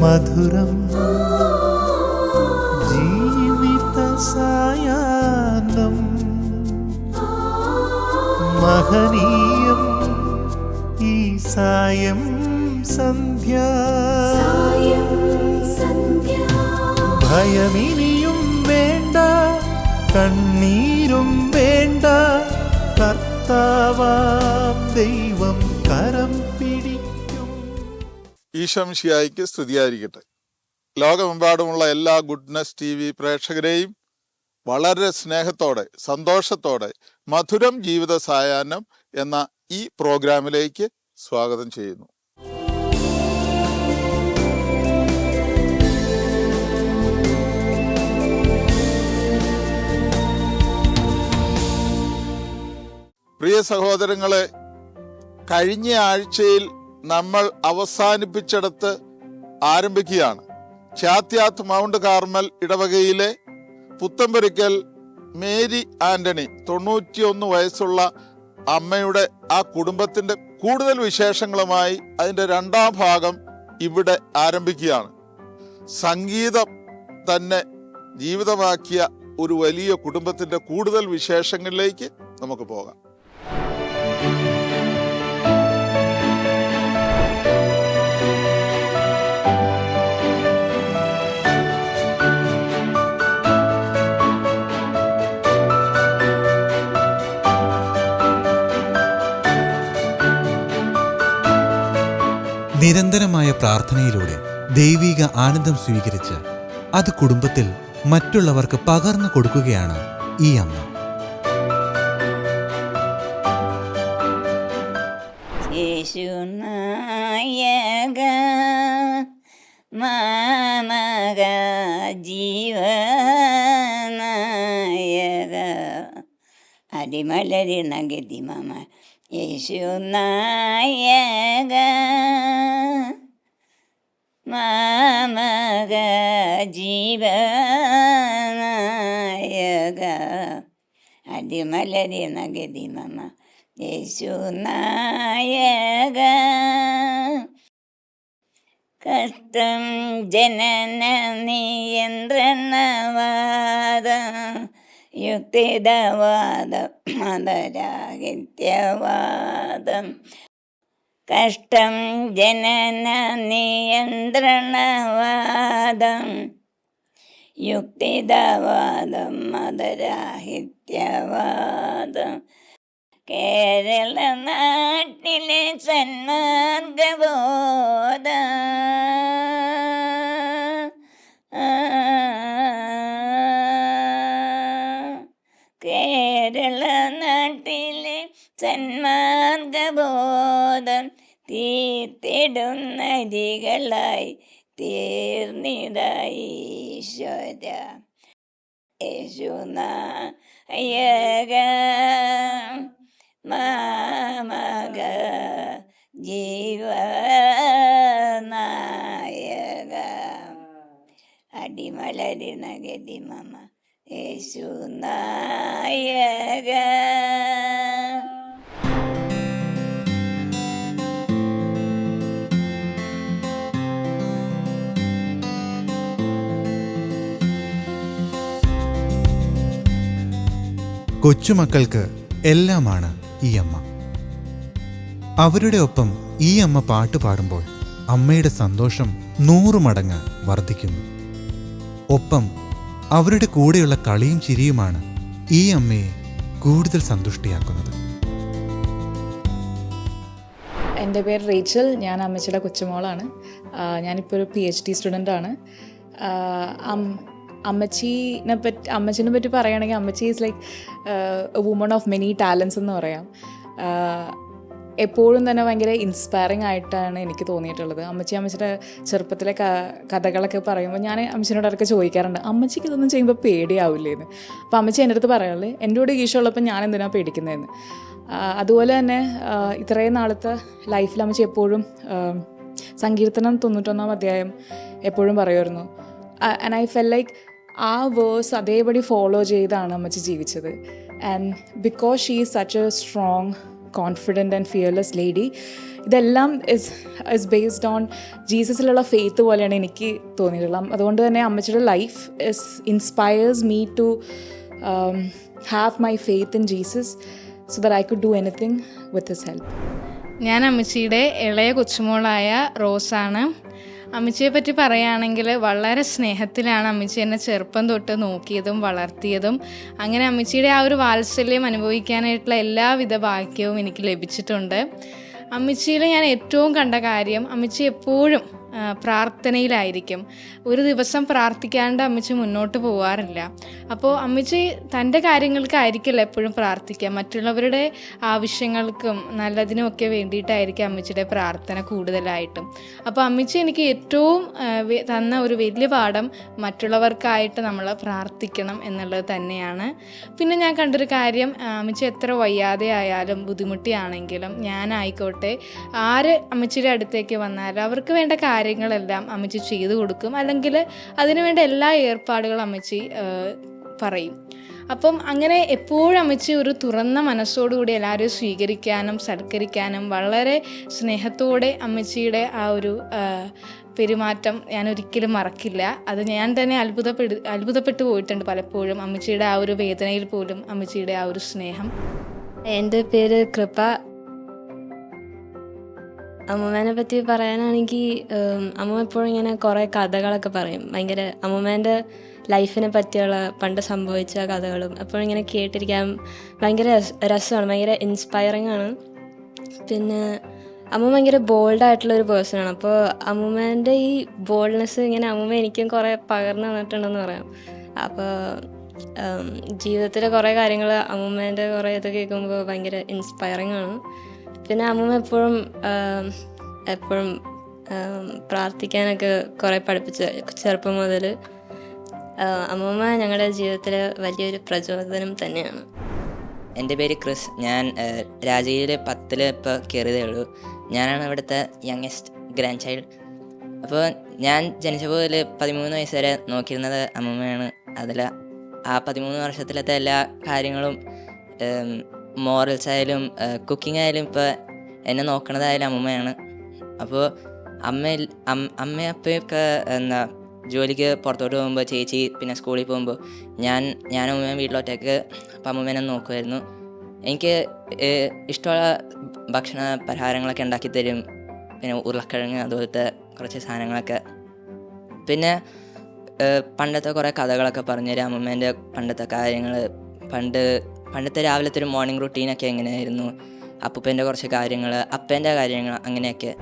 മധുരം ജീവിത സായാഹ്നം മഹനീയം ഈ സായം സന്ധ്യ ഭയമിനിയും വേണ്ട കണ്ണീരും വേണ്ട കർത്താവാം ദൈവം കരം പിടിക്കും. ഈശോ മിശിഹായ്ക്ക് സ്തുതിയായിരിക്കട്ടെ. ലോകമെമ്പാടുമുള്ള എല്ലാ ഗുഡ്നസ് TV പ്രേക്ഷകരെയും വളരെ സ്നേഹത്തോടെ സന്തോഷത്തോടെ മധുരം ജീവിത സായാഹ്നം എന്ന ഈ പ്രോഗ്രാമിലേക്ക് സ്വാഗതം ചെയ്യുന്നു. പ്രിയ സഹോദരങ്ങളെ, കഴിഞ്ഞ ആഴ്ചയിൽ നമ്മൾ അവസാനിപ്പിച്ചിടത്ത് ആരംഭിക്കുകയാണ്. ചാത്യാത്ത് മൗണ്ട് കാർമൽ ഇടവകയിലെ പുത്തമ്പരിക്കൽ മേരി ആന്റണി 91 വയസ്സുള്ള അമ്മയുടെ ആ കുടുംബത്തിൻ്റെ കൂടുതൽ വിശേഷങ്ങളുമായി അതിൻ്റെ 2ാം ഭാഗം ഇവിടെ ആരംഭിക്കുകയാണ്. സംഗീതം തന്നെ ജീവിതമാക്കിയ ഒരു വലിയ കുടുംബത്തിൻ്റെ കൂടുതൽ വിശേഷങ്ങളിലേക്ക് നമുക്ക് പോകാം. നിരന്തരമായ പ്രാർത്ഥനയിലൂടെ ദൈവിക ആനന്ദം സ്വീകരിച്ച് അത് കുടുംബത്തിൽ മറ്റുള്ളവർക്ക് പകർന്നു കൊടുക്കുകയാണ് ഈ അമ്മ. യേശുനായക മാമക ജീവനായക അടിമലരിണ ഗതി മമ യേശുനായക മാമക ജീവനായക അടിമലരിണ ഗതി മമ യേശുനായക. കഷ്ടം ജനന നിയന്ത്രണവാദം യുക്തിദവാദം മതരാഹിത്യവാദം. കഷ്ടം ജനന നിയന്ത്രണവാദം യുക്തിദവാദം മതരാഹിത്യവാദം. കേരള നാട്ടിലെ സന്മാർഗബോധം കേരള നാട്ടിലെ സന്മാർഗബോധം തീർത്തിടുന്നരികളായി തീർന്നിതായി ഈശ്വര യേശുനായക മാമക ജീവനായക അടിമലരിണ ഗതി മമ യേശുനായക. കൊച്ചുമക്കൾക്ക് എല്ലാമാണ് ഈ അമ്മ. അവരുടെ ഒപ്പം ഈ അമ്മ പാട്ട് പാടുമ്പോൾ അമ്മയുടെ സന്തോഷം 100 മടങ്ങ് വർദ്ധിക്കുന്നു. ഒപ്പം അവരുടെ കൂടെയുള്ള കളിയും ചിരിയുമാണ് ഈ അമ്മയെ കൂടുതൽ സന്തുഷ്ടിയാക്കുന്നത്. എൻ്റെ പേര് റേച്ചൽ. ഞാൻ അമ്മച്ചിയുടെ കൊച്ചുമോളാണ്. ഞാനിപ്പോൾ ഒരു PhD സ്റ്റുഡൻ്റാണ്. അമ്മച്ചിനെ പറ്റി പറയുകയാണെങ്കിൽ അമ്മച്ചി is like A woman of many talents എന്ന് പറയാം. എപ്പോഴും തന്നെ ഭയങ്കര ഇൻസ്പയറിങ് ആയിട്ടാണ് എനിക്ക് തോന്നിയിട്ടുള്ളത്. അമ്മച്ചിയുടെ ചെറുപ്പത്തിലെ കഥകളൊക്കെ പറയുമ്പോൾ ഞാൻ അമ്മച്ചിനോട് അവർക്ക് ചോദിക്കാറുണ്ട്, അമ്മച്ചിക്ക് ഇതൊന്നും ചെയ്യുമ്പോൾ പേടിയാവില്ലേന്ന്. അപ്പോൾ അമ്മച്ചി എൻ്റെ അടുത്ത് പറയാറുള്ളത്, എൻ്റെ കൂടെ ഈശോ ഉള്ളപ്പോൾ ഞാൻ എന്തിനാണ് പേടിക്കുന്നതെന്ന്. അതുപോലെ തന്നെ ഇത്രയും നാളത്തെ ലൈഫിൽ അമ്മച്ചി എപ്പോഴും സങ്കീർത്തനം 91-ാം അധ്യായം എപ്പോഴും പറയുമായിരുന്നു. ആൻഡ് ഐ ഫെൽ ലൈക്ക് ആ വേഴ്സ് അതേപടി ഫോളോ ചെയ്താണ് അമ്മച്ചി ജീവിച്ചത്. And because she is such a strong confident and fearless lady. ഇതെല്ലാം ഇസ് ബേസ്ഡ് ഓൺ ജീസസിലുള്ള ഫെയ്ത്ത് പോലെയാണ് എനിക്ക് തോന്നിയിട്ടുള്ളത്. അതുകൊണ്ട് തന്നെ അമ്മച്ചിയുടെ life inspires me to have my faith in Jesus so that I could do anything with his help. ഞാൻ അമ്മച്ചിയുടെ ഇളയ കൊച്ചുമോളായ റോസാണ്. അമ്മച്ചിയെ പറ്റി പറയുകയാണെങ്കിൽ വളരെ സ്നേഹത്തിലാണ് അമ്മച്ചി എന്നെ ചെറുപ്പം തൊട്ട് നോക്കിയതും വളർത്തിയതും. അങ്ങനെ അമ്മച്ചിയുടെ ആ ഒരു വാത്സല്യം അനുഭവിക്കാനായിട്ടുള്ള എല്ലാവിധ ഭാഗ്യവും എനിക്ക് ലഭിച്ചിട്ടുണ്ട്. അമ്മച്ചിയിൽ ഞാൻ ഏറ്റവും കണ്ട കാര്യം, അമ്മച്ചി എപ്പോഴും പ്രാർത്ഥനയിലായിരിക്കും. ഒരു ദിവസം പ്രാർത്ഥിക്കാണ്ട് അമ്മച്ചി മുന്നോട്ട് പോകാറില്ല. അപ്പോൾ അമ്മച്ചി തൻ്റെ കാര്യങ്ങൾക്കായിരിക്കില്ല എപ്പോഴും പ്രാർത്ഥിക്കുക, മറ്റുള്ളവരുടെ ആവശ്യങ്ങൾക്കും നല്ലതിനും ഒക്കെ വേണ്ടിയിട്ടായിരിക്കും അമ്മച്ചിയുടെ പ്രാർത്ഥന കൂടുതലായിട്ടും. അപ്പോൾ അമ്മച്ചി എനിക്ക് ഏറ്റവും തന്ന ഒരു വലിയ പാഠം മറ്റുള്ളവർക്കായിട്ട് നമ്മൾ പ്രാർത്ഥിക്കണം എന്നുള്ളത് തന്നെയാണ്. പിന്നെ ഞാൻ കണ്ടൊരു കാര്യം, അമ്മച്ചി എത്ര വയ്യാതെ ആയാലും ബുദ്ധിമുട്ടിയാണെങ്കിലും ഞാനായിക്കോട്ടെ ആര് അമ്മച്ചിയുടെ അടുത്തേക്ക് വന്നാലും അവർക്ക് വേണ്ട കാര്യങ്ങളെല്ലാം അമ്മച്ചി ചെയ്തു കൊടുക്കും, അല്ലെങ്കിൽ അതിനുവേണ്ട എല്ലാ ഏർപ്പാടുകളും അമ്മച്ചി പറയും. അപ്പം അങ്ങനെ എപ്പോഴും അമ്മച്ചി ഒരു തുറന്ന മനസ്സോടുകൂടി എല്ലാവരെയും സ്വീകരിക്കാനും സൽക്കരിക്കാനും വളരെ സ്നേഹത്തോടെ അമ്മച്ചിയുടെ ആ ഒരു പെരുമാറ്റം ഞാൻ ഒരിക്കലും മറക്കില്ല. അത് ഞാൻ തന്നെ അത്ഭുതപ്പെട്ടു പോയിട്ടുണ്ട് പലപ്പോഴും. അമ്മച്ചിയുടെ ആ ഒരു വേദനയിൽ പോലും അമ്മച്ചിയുടെ ആ ഒരു സ്നേഹം. എൻ്റെ പേര് കൃപ. അമ്മൂമ്മേനെ പറ്റി പറയാനാണെങ്കിൽ അമ്മൂമ്മ എപ്പോഴും ഇങ്ങനെ കുറേ കഥകളൊക്കെ പറയും. ഭയങ്കര അമ്മൂമ്മേൻ്റെ ലൈഫിനെ പറ്റിയുള്ള പണ്ട് സംഭവിച്ച കഥകളും എപ്പോഴും ഇങ്ങനെ കേട്ടിരിക്കാൻ ഭയങ്കര രസമാണ്, ഭയങ്കര ഇൻസ്പയറിങ് ആണ്. പിന്നെ അമ്മ ഭയങ്കര ബോൾഡായിട്ടുള്ളൊരു പേഴ്സണാണ്. അപ്പോൾ അമ്മൂമ്മേൻ്റെ ഈ ബോൾഡ്നെസ് ഇങ്ങനെ അമ്മൂമ്മ എനിക്കും കുറേ പകർന്നു തന്നിട്ടുണ്ടെന്ന് പറയാം. അപ്പോൾ ജീവിതത്തിലെ കുറേ കാര്യങ്ങൾ അമ്മൂമ്മേൻ്റെ കുറേ ഇത് കേൾക്കുമ്പോൾ ഭയങ്കര ഇൻസ്പയറിങ് ആണ്. പിന്നെ അമ്മൂമ്മ എപ്പോഴും പ്രാർത്ഥിക്കാനൊക്കെ കുറേ പഠിപ്പിച്ച് ചെറുപ്പം മുതൽ. അമ്മൂമ്മ ഞങ്ങളുടെ ജീവിതത്തിൽ വലിയൊരു പ്രചോദനം തന്നെയാണ്. എൻ്റെ പേര് ക്രിസ്. ഞാൻ രാജയിൽ 10 ഇപ്പോൾ കയറിയതേ ഉള്ളൂ. ഞാനാണ് ഇവിടുത്തെ യങ്ങസ്റ്റ് ഗ്രാൻഡ് ചൈൽഡ്. അപ്പോൾ ഞാൻ ജനിച്ചപ്പോൾ 13 വയസ്സ് വരെ നോക്കിയിരുന്നത് അമ്മൂമ്മയാണ്. അതിൽ ആ 13 വർഷത്തിലത്തെ എല്ലാ കാര്യങ്ങളും, മോറൽസ് ആയാലും കുക്കിംഗ് ആയാലും ഇപ്പോൾ എന്നെ നോക്കണതായാലും അമ്മൂമ്മയാണ്. അപ്പോൾ അമ്മയപ്പൊക്കെ ജോലിക്ക് പുറത്തോട്ട് പോകുമ്പോൾ ചേച്ചി, പിന്നെ സ്കൂളിൽ പോകുമ്പോൾ ഞാൻ അമ്മൂമ്മ വീട്ടിലോട്ടേക്ക് അപ്പം അമ്മൂമ്മേനെ നോക്കുമായിരുന്നു. എനിക്ക് ഇഷ്ടമുള്ള ഭക്ഷണ പലഹാരങ്ങളൊക്കെ ഉണ്ടാക്കി തരും. പിന്നെ ഉരുളക്കിഴങ്ങ് അതുപോലത്തെ കുറച്ച് സാധനങ്ങളൊക്കെ. പിന്നെ പണ്ടത്തെ കുറേ കഥകളൊക്കെ പറഞ്ഞുതരും അമ്മൂമ്മേൻ്റെ പണ്ടത്തെ കാര്യങ്ങൾ. പണ്ടത്തെ രാവിലത്തെ ഒരു മോർണിംഗ് റുട്ടീനൊക്കെ എങ്ങനെയായിരുന്നു, അപ്പൂപ്പേൻ്റെ കുറച്ച് കാര്യങ്ങൾ, അപ്പേൻ്റെ കാര്യങ്ങൾ, അങ്ങനെയൊക്കെ.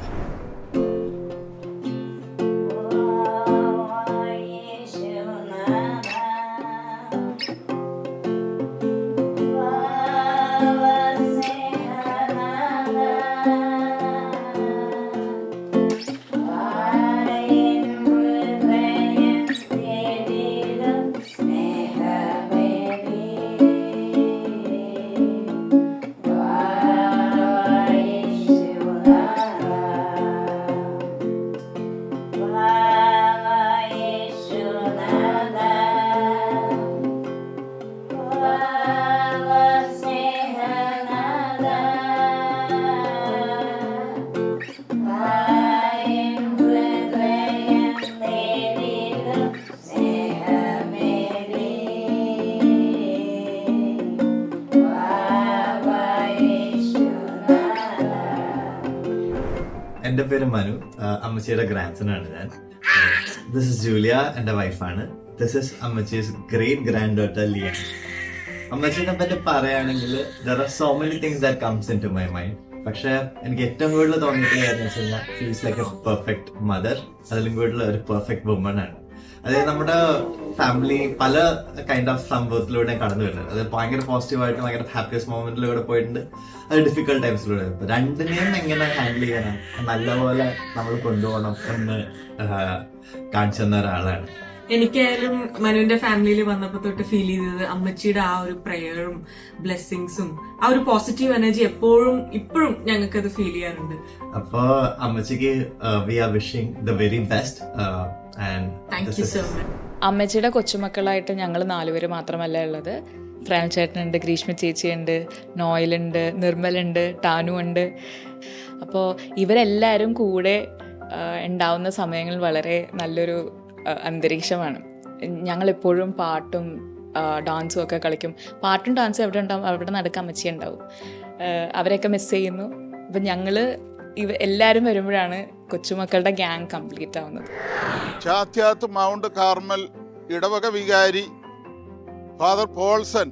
എൻ്റെ പേര് മനു. അമ്മച്ചിയുടെ ഗ്രാൻഡ് ആണ് ഞാൻ. ദിസ് ഇസ് ജൂലിയ, എൻ്റെ വൈഫാണ്. This is Ammachi's great granddaughter Liya. അമ്മച്ചീനെ പറ്റി പറയുകയാണെങ്കിൽ there are so many things that comes into my mind. പക്ഷെ എനിക്ക് ഏറ്റവും കൂടുതൽ തോന്നിയിട്ടുള്ള കാര്യം വെച്ച് കഴിഞ്ഞാൽ feels like A perfect mother, അതിലും കൂടുതൽ ഒരു പെർഫെക്റ്റ് വുമൺ ആണ്. അതായത് നമ്മുടെ ഫാമിലി പല കൈൻഡ് ഓഫ് സംഭവത്തിലൂടെ കടന്നു വരുന്നത്. അത് ഭയങ്കര പോസിറ്റീവായിട്ട് ഭയങ്കര ഹാപ്പിയസ്റ്റ് മൊമെന്റിലൂടെ പോയിട്ടുണ്ട്, അത് ഡിഫിക്കൽട്ട് ടൈംസിലൂടെ. രണ്ടിനെയും എങ്ങനെ ഹാൻഡിൽ ചെയ്യണം, നല്ലപോലെ നമ്മൾ കൊണ്ടുപോകണം എന്ന് കാണിച്ചു തന്ന ഒരാളാണ്. എനിക്കായാലും മനുവിന്റെ ഫാമിലിയിൽ വന്നപ്പോൾ തൊട്ട് ഫീൽ ചെയ്തത് അമ്മച്ചിയുടെ ആ ഒരു പ്രയറും ബ്ലെസ്സിങ്സും ആ ഒരു പോസിറ്റീവ് എനർജി ഇപ്പോഴും ഞങ്ങൾക്ക് അത് ഫീൽ ചെയ്യാറുണ്ട്. അപ്പോ അമ്മച്ചിക്ക് we are wishing the very best. Thank you so much. അമ്മച്ചിയുടെ കൊച്ചുമക്കളായിട്ട് ഞങ്ങൾ 4 പേര് മാത്രമല്ല ഉള്ളത്. ഫ്രാൻ ചേട്ടനുണ്ട്, ഗ്രീഷ്മ ചേച്ചിയുണ്ട്, നോയലുണ്ട്, നിർമ്മലുണ്ട്, ടാനു ഉണ്ട്. അപ്പോൾ ഇവരെല്ലാവരും കൂടെ ഉണ്ടാവുന്ന സമയങ്ങൾ വളരെ നല്ലൊരു അന്തരീക്ഷമാണ്. ഞങ്ങളെപ്പോഴും പാട്ടും ഡാൻസും ഒക്കെ കളിക്കും. പാട്ടും ഡാൻസും എവിടെ ഉണ്ടാവും അവിടെ നടക്കാൻ അമ്മച്ചി ഉണ്ടാവും. അവരെയൊക്കെ മിസ് ചെയ്യുന്നു. അപ്പം ഞങ്ങൾ എല്ലാവരും വരുമ്പോഴാണ് കൊച്ചുമക്കളുടെ ഗ്യാങ് കംപ്ലീറ്റ് ആവുന്നത്. ചാത്യാത്ത് മൗണ്ട് കാർമൽ ഇടവക വികാരി ഫാദർ പോൾസൺ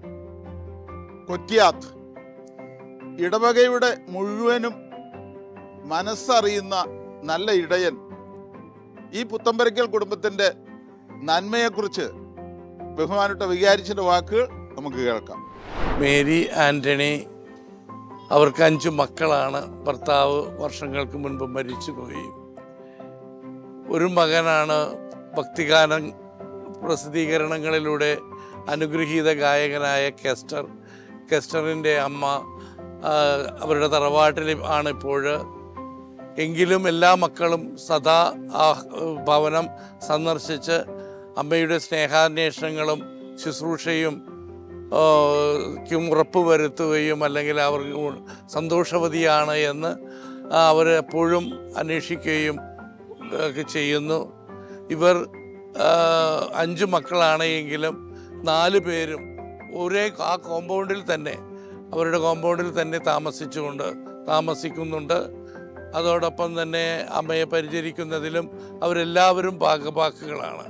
കൊറ്റ്യാത്ത് ഇടവകയുടെ മുഴുവനും മനസ്സറിയുന്ന നല്ല ഇടയൻ ഈ പുത്തമ്പരക്കൽ കുടുംബത്തിൻ്റെ നന്മയെക്കുറിച്ച് ബഹുമാനപ്പെട്ട വികാരിച്ചിൻ്റെ വാക്കുകൾ നമുക്ക് കേൾക്കാം. മേരി ആൻ്റണി, അവർക്ക് 5 മക്കളാണ്. ഭർത്താവ് വർഷങ്ങൾക്ക് മുൻപ് മരിച്ചുപോയി. ഒരു മകനാണ് ഭക്തിഗാനം പ്രസിദ്ധീകരണങ്ങളിലൂടെ അനുഗ്രഹീത ഗായകനായ കെസ്റ്ററിൻ്റെ അമ്മ അവരുടെ തറവാട്ടിൽ ആണ് ഇപ്പോൾ. എങ്കിലും എല്ലാ മക്കളും സദാ ആ ഭവനം സന്ദർശിച്ച് അമ്മയുടെ സ്നേഹാന്വേഷണങ്ങളും ശുശ്രൂഷയും ഉറപ്പ് വരുത്തുകയും അല്ലെങ്കിൽ അവർ സന്തോഷവതിയാണ് എന്ന് അവരെപ്പോഴും അന്വേഷിക്കുകയും ഒക്കെ ചെയ്യുന്നു. ഇവർ 5 മക്കളാണ് എങ്കിലും 4 പേരും ഒരേ ആ കോമ്പൗണ്ടിൽ തന്നെ, അവരുടെ കോമ്പൗണ്ടിൽ തന്നെ താമസിക്കുന്നുണ്ട്. അതോടൊപ്പം തന്നെ അമ്മയെ പരിചരിക്കുന്നതിലും അവരെല്ലാവരും ഭാഗഭാക്കുകളാണ്.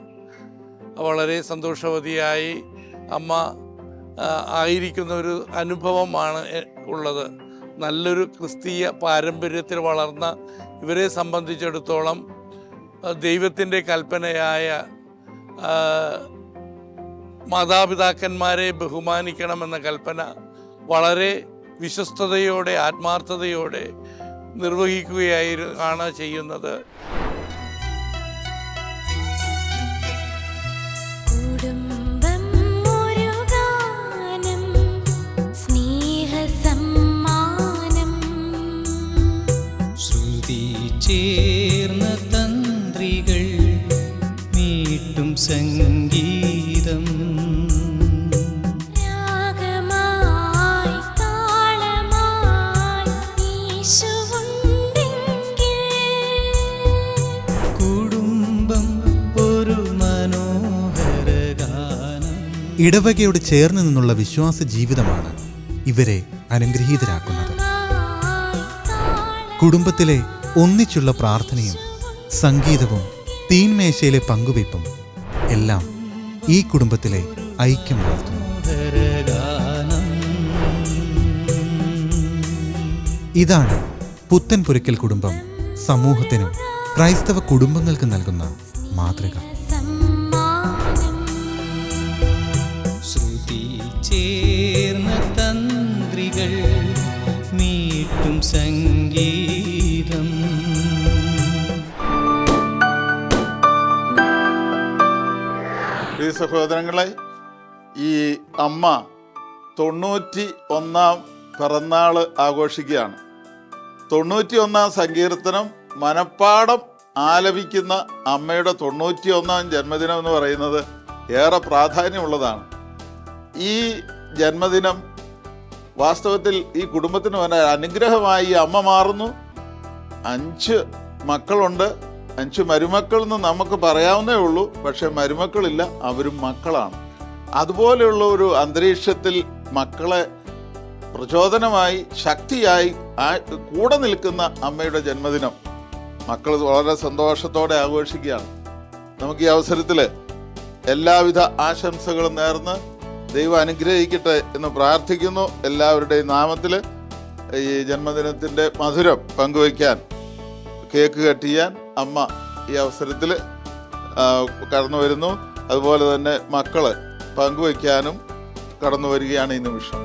വളരെ സന്തോഷവതിയായി അമ്മ ആയിരിക്കുന്ന ഒരു അനുഭവമാണ് ഉള്ളത്. നല്ലൊരു ക്രിസ്തീയ പാരമ്പര്യത്തിൽ വളർന്ന ഇവരെ സംബന്ധിച്ചിടത്തോളം ദൈവത്തിൻ്റെ കൽപ്പനയായ മാതാപിതാക്കന്മാരെ ബഹുമാനിക്കണമെന്ന കൽപ്പന വളരെ വിശ്വസ്തയോടെ ആത്മാർത്ഥതയോടെ നിർവഹിക്കുകയാണ് ചെയ്യുന്നത്. ചേർന്ന തന്ത്രികൾ മീട്ടും സംഗീതം കുടുംബം ഒരു മനോഹര ഗാനം. ഇടവകയോട് ചേർന്ന് നിന്നുള്ള വിശ്വാസ ജീവിതമാണ് ഇവരെ അനുഗ്രഹീതരാക്കുന്നത്. കുടുംബത്തിലെ ഒന്നിച്ചുള്ള പ്രാർത്ഥനയും സംഗീതവും തീൻമേശയിലെ പങ്കുവയ്പും എല്ലാം ഈ കുടുംബത്തിലെ ഐക്യം വളർത്തുന്നു. ഇതാണ് പുത്തൻപുരയ്ക്കൽ കുടുംബം സമൂഹത്തിനും ക്രൈസ്തവ കുടുംബങ്ങൾക്ക് നൽകുന്ന മാതൃക. ശ്രുതി ചേർന്ന തന്ത്രികൾ മീട്ടും സംഗീതം. പ്രിയ സഹോദരങ്ങളെ, ഈ അമ്മ 91 പിറന്നാൾ ആഘോഷിക്കുകയാണ്. 91 സങ്കീർത്തനം മനപ്പാഠം ആലപിക്കുന്ന അമ്മയുടെ 91 ജന്മദിനം എന്ന് പറയുന്നത് ഏറെ പ്രാധാന്യമുള്ളതാണ്. ഈ ജന്മദിനം വാസ്തവത്തിൽ ഈ കുടുംബത്തിന് ഒരു അനുഗ്രഹമായി അമ്മ മാറുന്നു. 5 മക്കളുണ്ട്. 5 മരുമക്കൾ എന്ന് നമുക്ക് പറയാവുന്നേ ഉള്ളൂ. പക്ഷെ മരുമക്കളില്ല, അവരും മക്കളാണ്. അതുപോലെയുള്ള ഒരു അന്തരീക്ഷത്തിൽ മക്കളെ പ്രചോദനമായി ശക്തിയായി കൂടെ നിൽക്കുന്ന അമ്മയുടെ ജന്മദിനം മക്കൾ വളരെ സന്തോഷത്തോടെ ആഘോഷിക്കുകയാണ്. നമുക്ക് ഈ അവസരത്തിൽ എല്ലാവിധ ആശംസകളും നേർന്ന് ദൈവം അനുഗ്രഹിക്കട്ടെ എന്ന് പ്രാർത്ഥിക്കുന്നു. എല്ലാവരുടെയും നാമത്തിൽ ഈ ജന്മദിനത്തിൻ്റെ മധുരം പങ്കുവയ്ക്കാൻ, കേക്ക് കട്ട് ചെയ്യാൻ അമ്മ ഈ അവസരത്തിൽ കടന്നു വരുന്നു. അതുപോലെ തന്നെ മക്കൾ പങ്കുവയ്ക്കാനും കടന്നു വരികയാണ് ഈ നിമിഷം.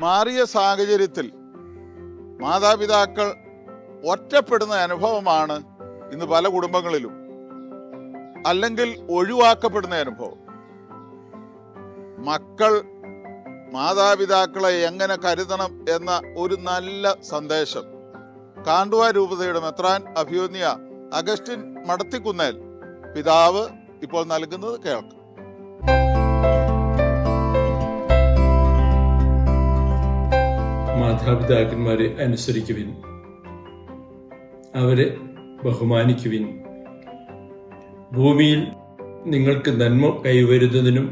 മാറിയ സാഹചര്യത്തിൽ മാതാപിതാക്കൾ ഒറ്റപ്പെടുന്ന അനുഭവമാണ് ഇന്ന് പല കുടുംബങ്ങളിലും, അല്ലെങ്കിൽ ഒഴിവാക്കപ്പെടുന്ന അനുഭവം. മക്കൾ മാതാപിതാക്കളെ എങ്ങനെ കരുതണം എന്ന ഒരു നല്ല സന്ദേശം കാണ്ടുവ രൂപതയുടെ മെത്രാൻ അഭിയോന്യ അഗസ്റ്റിൻ മടത്തിക്കുന്നേൽ പിതാവ് ഇപ്പോൾ നൽകുന്നത് കേൾക്കാം. മാതാപിതാക്കന്മാരെ അനുസരിക്കുവിൻ, അവരെ ബഹുമാനിക്കുവിൻ. ഭൂമിയിൽ നിങ്ങൾക്ക് നന്മ കൈവരുന്നതിനും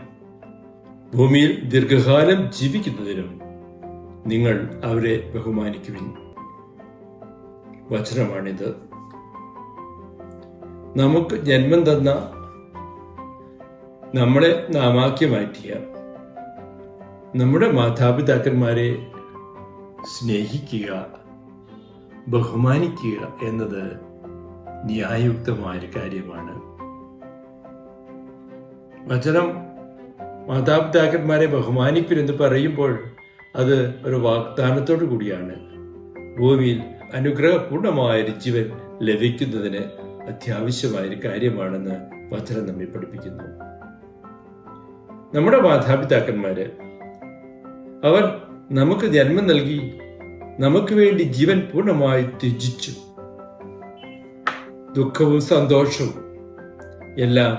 ഭൂമിയിൽ ദീർഘകാലം ജീവിക്കുന്നതിനും നിങ്ങൾ അവരെ ബഹുമാനിക്കുവിൻ. വചനമാണിത്. നമുക്ക് ജന്മം തന്ന, നമ്മളെ നാമാക്കി മാറ്റിയ നമ്മുടെ മാതാപിതാക്കന്മാരെ സ്നേഹിക്കുക, ബഹുമാനിക്കുക എന്നത് ന്യായയുക്തമായ കാര്യമാണ്. വചനം മാതാപിതാക്കന്മാരെ ബഹുമാനിക്കുമെന്ന് പറയുമ്പോൾ അത് ഒരു വാഗ്ദാനത്തോടു കൂടിയാണ്. ഭൂമിയിൽ അനുഗ്രഹപൂർണമായ ജീവൻ ലഭിക്കുന്നതിന് അത്യാവശ്യമായ കാര്യമാണെന്ന് വചനം നമ്മെ പഠിപ്പിക്കുന്നു. നമ്മുടെ മാതാപിതാക്കന്മാര് അവർ നമുക്ക് ജന്മം നൽകി നമുക്ക് വേണ്ടി ജീവൻ പൂർണ്ണമായി ത്യജിച്ചു. ദുഃഖവും സന്തോഷവും എല്ലാം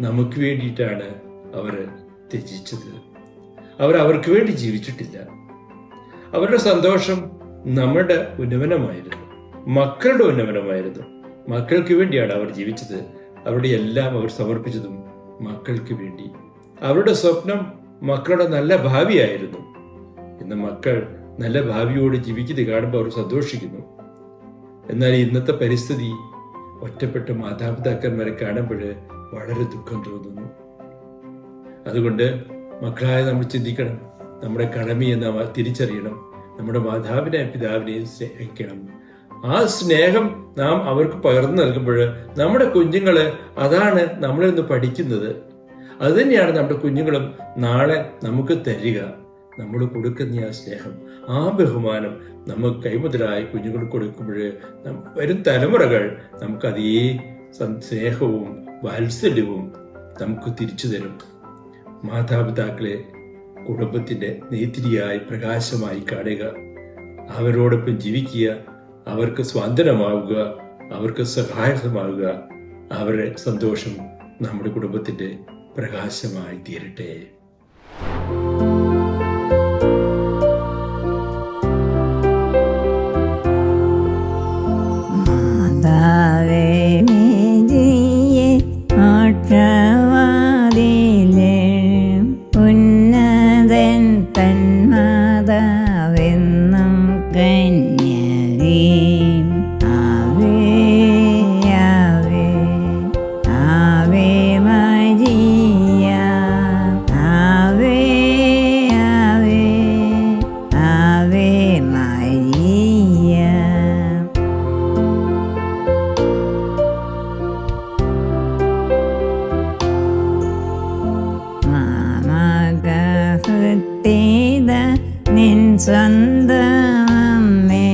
നമുക്ക് വേണ്ടിയിട്ടാണ് അവർ ത്യജിച്ചത്. അവർക്ക് വേണ്ടി ജീവിച്ചിട്ടില്ല. അവരുടെ സന്തോഷം നമ്മുടെ ഉന്നമനമായിരുന്നു, മക്കളുടെ ഉന്നമനമായിരുന്നു. മക്കൾക്ക് വേണ്ടിയാണ് അവർ ജീവിച്ചത്. അവരുടെ എല്ലാം അവർ സമർപ്പിച്ചതും മക്കൾക്ക് വേണ്ടി. അവരുടെ സ്വപ്നം മക്കളുടെ നല്ല ഭാവിയായിരുന്നു. ഇന്ന് മക്കൾ നല്ല ഭാവിയോട് ജീവിക്കുന്നത് കാണുമ്പോൾ അവർ സന്തോഷിക്കുന്നു. എന്നാൽ ഇന്നത്തെ പരിസ്ഥിതി ഒറ്റപ്പെട്ട മാതാപിതാക്കന്മാരെ കാണുമ്പോൾ വളരെ ദുഃഖം തോന്നുന്നു. അതുകൊണ്ട് മക്കളായ നമ്മൾ ചിന്തിക്കണം, നമ്മുടെ കടമയെ നാം തിരിച്ചറിയണം. നമ്മുടെ പിതാവിനെയും സ്നേഹിക്കണം. ആ സ്നേഹം നാം അവർക്ക് പകർന്നു നൽകുമ്പോൾ നമ്മുടെ കുഞ്ഞുങ്ങള് അതാണ് നമ്മളിൽ നിന്ന് പഠിക്കുന്നത്. അത് തന്നെയാണ് നമ്മുടെ കുഞ്ഞുങ്ങളും നാളെ നമുക്ക് തരിക. നമ്മൾ കൊടുക്കുന്ന ആ സ്നേഹം, ആ ബഹുമാനം നമുക്ക് കൈമുതലായി കുഞ്ഞുങ്ങൾ കൊടുക്കുമ്പോൾ വരും തലമുറകൾ നമുക്ക് അതേ സ്നേഹവും വാത്സല്യവും നമുക്ക് തിരിച്ചു തരും. മാതാപിതാക്കളെ കുടുംബത്തിന്റെ നെയ്ത്തിരിയായി പ്രകാശമായി കാണുക, അവരോടൊപ്പം ജീവിക്കുക, അവർക്ക് സ്വാതന്ത്ര്യമാവുക, അവർക്ക് സഹായകമാവുക. അവരുടെ സന്തോഷം നമ്മുടെ കുടുംബത്തിന്റെ പ്രകാശമായി തീരട്ടെ. മാതാവേ നീജിയെ മോക്ഷവാതിലെ ഉന്നതൻ തന്മാതാവെന്നും കന്യകേ ആവേ ആവേ ആവേ മരിയ ആവേ ആവേ ആവേ മരിയ. മാമകഹൃത്തേത നിൻ സ്വന്തമേ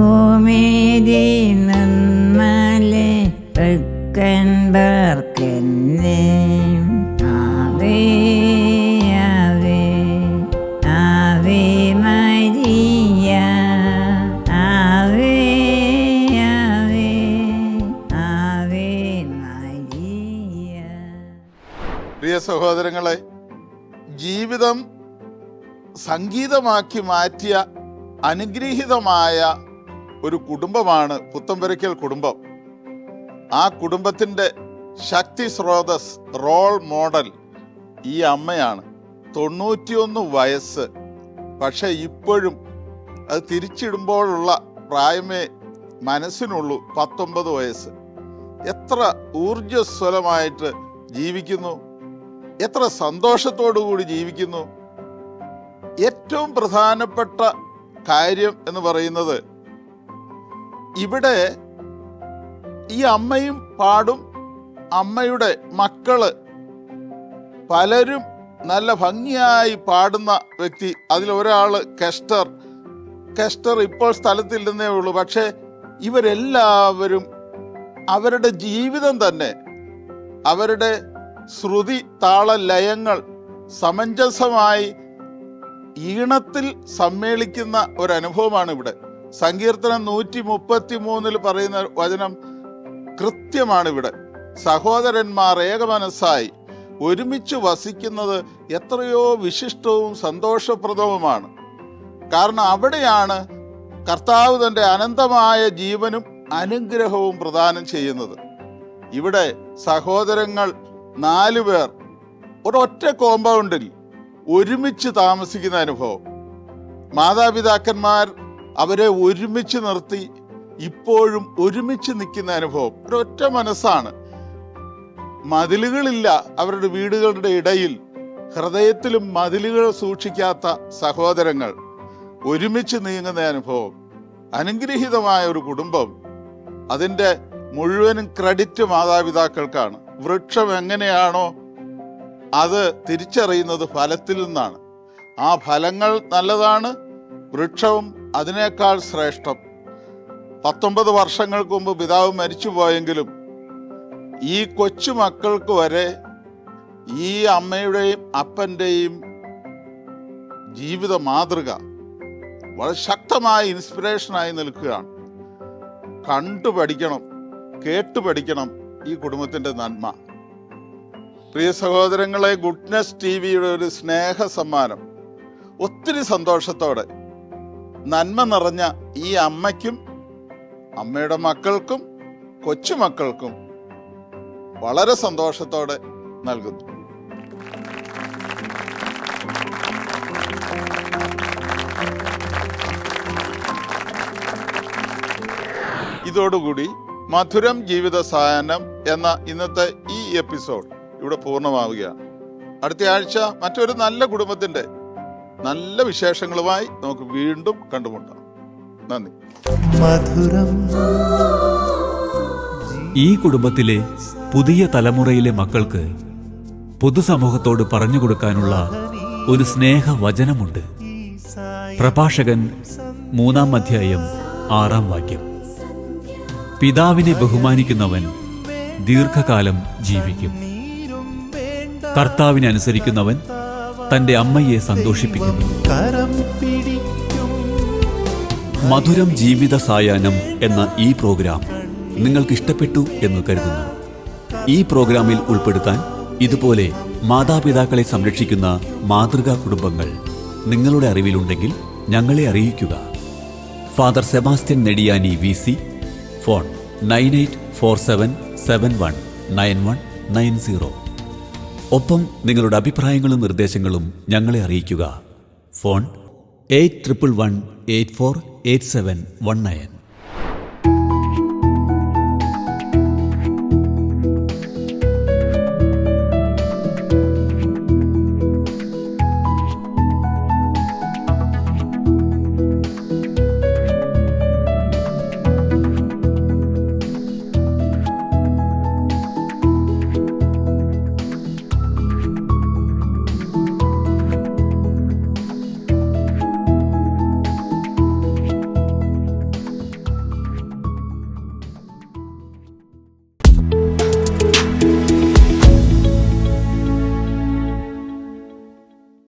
ഓമേരി നന്മലെ വെക്കൻബർക്കെന്നെ ആവേ ആവേ ആവേ മരിയ ആവേ ആവേ ആവേ മരിയ. പ്രിയ സഹോദരങ്ങളെ, ജീവിതം സംഗീതമാക്കി മാറ്റിയ അനുഗ്രഹീതമായ ഒരു കുടുംബമാണ് പുത്തമ്പരയ്ക്കൽ കുടുംബം. ആ കുടുംബത്തിൻ്റെ ശക്തി സ്രോതസ്, റോൾ മോഡൽ ഈ അമ്മയാണ്. 91 വയസ്സ്, പക്ഷെ ഇപ്പോഴും അത് തിരിച്ചിടുമ്പോഴുള്ള പ്രായമേ മനസ്സിനുള്ളൂ 19 വയസ്സ്. എത്ര ഊർജ്ജസ്വലമായിട്ട് ജീവിക്കുന്നു, എത്ര സന്തോഷത്തോടു കൂടി ജീവിക്കുന്നു. ഏറ്റവും പ്രധാനപ്പെട്ട കാര്യം എന്ന് പറയുന്നത്, ഇവിടെ ഈ അമ്മയും പാടും, അമ്മയുടെ മക്കള് പലരും നല്ല ഭംഗിയായി പാടുന്ന വ്യക്തി. അതിലൊരാൾ കെസ്റ്റർ ഇപ്പോൾ സ്ഥലത്തില്ലെന്നേ ഉള്ളൂ. പക്ഷേ ഇവരെല്ലാവരും അവരുടെ ജീവിതം തന്നെ, അവരുടെ ശ്രുതി താള ലയങ്ങൾ സമഞ്ജസമായി ഈണത്തിൽ സമ്മേളിക്കുന്ന ഒരനുഭവമാണ് ഇവിടെ. സങ്കീർത്തനം 133 പറയുന്ന വചനം കൃത്യമാണ് ഇവിടെ. സഹോദരന്മാർ ഏകമനസ്സായി ഒരുമിച്ച് വസിക്കുന്നത് എത്രയോ വിശിഷ്ടവും സന്തോഷപ്രദവുമാണ്. കാരണം അവിടെയാണ് കർത്താവ് തൻ്റെ അനന്തമായ ജീവനും അനുഗ്രഹവും പ്രദാനം ചെയ്യുന്നത്. ഇവിടെ സഹോദരങ്ങൾ 4 പേർ ഒരൊറ്റ കോമ്പൗണ്ടിൽ ഒരുമിച്ച് താമസിക്കുന്ന അനുഭവം. മാതാപിതാക്കന്മാർ അവരെ ഒരുമിച്ച് നിർത്തി ഇപ്പോഴും ഒരുമിച്ച് നിൽക്കുന്ന അനുഭവം. ഒരൊറ്റ മനസ്സാണ്. മതിലുകളില്ല അവരുടെ വീടുകളുടെ ഇടയിൽ. ഹൃദയത്തിലും മതിലുകൾ സൂക്ഷിക്കാത്ത സഹോദരങ്ങൾ ഒരുമിച്ച് നീങ്ങുന്ന അനുഭവം. അനുഗ്രഹീതമായ ഒരു കുടുംബം. അതിൻ്റെ മുഴുവനും ക്രെഡിറ്റ് മാതാപിതാക്കൾക്കാണ്. വൃക്ഷം എങ്ങനെയാണോ അത് തിരിച്ചറിയുന്നത് ഫലത്തിൽ നിന്നാണ്. ആ ഫലങ്ങൾ നല്ലതാണ്, വൃക്ഷവും അതിനേക്കാൾ ശ്രേഷ്ഠം. 19 വർഷങ്ങൾക്ക് മുമ്പ് പിതാവ് മരിച്ചുപോയെങ്കിലും ഈ കൊച്ചുമക്കൾക്ക് വരെ ഈ അമ്മയുടെയും അപ്പൻ്റെയും ജീവിത മാതൃക വളരെ ശക്തമായ ഇൻസ്പിറേഷനായി നിൽക്കുകയാണ്. കണ്ടു പഠിക്കണം, കേട്ടു പഠിക്കണം ഈ കുടുംബത്തിൻ്റെ നന്മ. പ്രിയ സഹോദരങ്ങളെ, ഗുഡ്നെസ് TV-യുടെ ഒരു സ്നേഹ സമ്മാനം. ഒത്തിരി സന്തോഷത്തോടെ നന്മ നിറഞ്ഞ ഈ അമ്മയ്ക്കും അമ്മയുടെ മക്കൾക്കും കൊച്ചുമക്കൾക്കും വളരെ സന്തോഷത്തോടെ നൽകുന്നു. ഇതോടുകൂടി മധുരം ജീവിത സായാഹ്നം എന്ന ഇന്നത്തെ ഈ എപ്പിസോഡ് ഇവിടെ പൂർണ്ണമാവുകയാണ്. അടുത്ത ആഴ്ച മറ്റൊരു നല്ല കുടുംബത്തിൻ്റെ നല്ല വിശേഷങ്ങളുമായി നമുക്ക് വീണ്ടും കണ്ടുമുട്ടാം. നന്ദി. ഈ കുടുംബത്തിലെ പുതിയ തലമുറയിലെ മക്കൾക്ക് പൊതുസമൂഹത്തോട് പറഞ്ഞു കൊടുക്കാനുള്ള ഒരു സ്നേഹവചനമുണ്ട്. പ്രഭാഷകൻ 3-ാം അധ്യായം 6-ാം വാക്യം. പിതാവിനെ ബഹുമാനിക്കുന്നവൻ ദീർഘകാലം ജീവിക്കും. കർത്താവിനെ അനുസരിക്കുന്നവൻ തന്റെ അമ്മയെ സന്തോഷിപ്പിക്കുന്നു. മധുരം ജീവിത സായാഹ്നം എന്ന ഈ പ്രോഗ്രാം നിങ്ങൾക്ക് ഇഷ്ടപ്പെട്ടു എന്ന് കരുതുന്നു. ഈ പ്രോഗ്രാമിൽ ഉൾപ്പെടുത്താൻ ഇതുപോലെ മാതാപിതാക്കളെ സംരക്ഷിക്കുന്ന മാതൃകാ കുടുംബങ്ങൾ നിങ്ങളുടെ അറിവിലുണ്ടെങ്കിൽ ഞങ്ങളെ അറിയിക്കുക. Father Sebastian Nediyani VC, phone 9847719190. ഒപ്പം നിങ്ങളുടെ അഭിപ്രായങ്ങളും നിർദ്ദേശങ്ങളും ഞങ്ങളെ അറിയിക്കുക. ഫോൺ 8111848719.